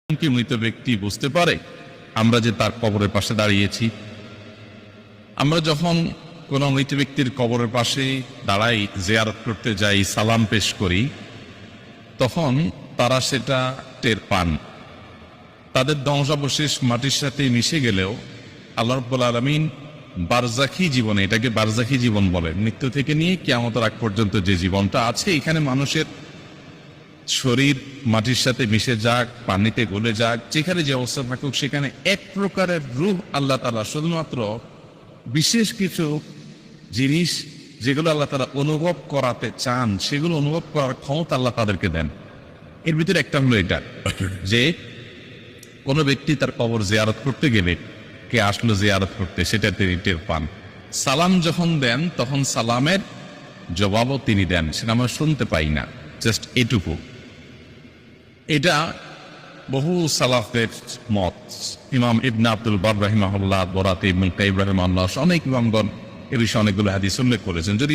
কি মৃত ব্যক্তি বুঝতে পারে আমরা যে তার কবরের পাশে দাঁড়িয়েছি? আমরা যখন কোনো মৃত ব্যক্তির কবরের পাশে দাঁড়াই, জিয়ারত করতে যাই, সালাম পেশ করি, তখন তারা সেটা টের পান। তাদের ধ্বংসাবশেষ মাটির সাথে মিশে গেলেও আল্লাহ রাব্বুল আলামিন বারজাখী জীবনে, এটাকে বারজাখী জীবন বলে, মৃত্যু থেকে নিয়ে কিয়ামতের আগ পর্যন্ত যে জীবনটা আছে, এখানে মানুষের শরীর মাটির সাথে মিশে যাক, পানিতে গলে যাক, যেখানে যে অবস্থা থাকুক, সেখানে এক প্রকারের রূহ আল্লাহ তাআলা শুধুমাত্র বিশেষ কিছু জিনিস যেগুলো আল্লাহ তাআলা অনুভব করাতে চান, সেগুলো অনুভব করার ক্ষমতা আল্লাহ তাদেরকে দেন। এর ভিতরে একটা হলো এটা যে কোনো ব্যক্তি তার কবর জিয়ারত করতে গেলে, কে আসলো জিয়ারত করতে, সেটা তিনি টের পান। সালাম যখন দেন তখন সালামের জবাবও তিনি দেন, সেটা আমরা শুনতে পাই না, জাস্ট এটুকু। এটা বহু সালাফের মত। ইমাম ইবনে আব্দুল বার রাহিমাহুল্লাহ, বরাতে ইবনে কাইয়িম রাহিমাহুল্লাহ, অনেক ইমামগণ এ বিষয়ে অনেকগুলো হাদিস উল্লেখ করেছেন। যদি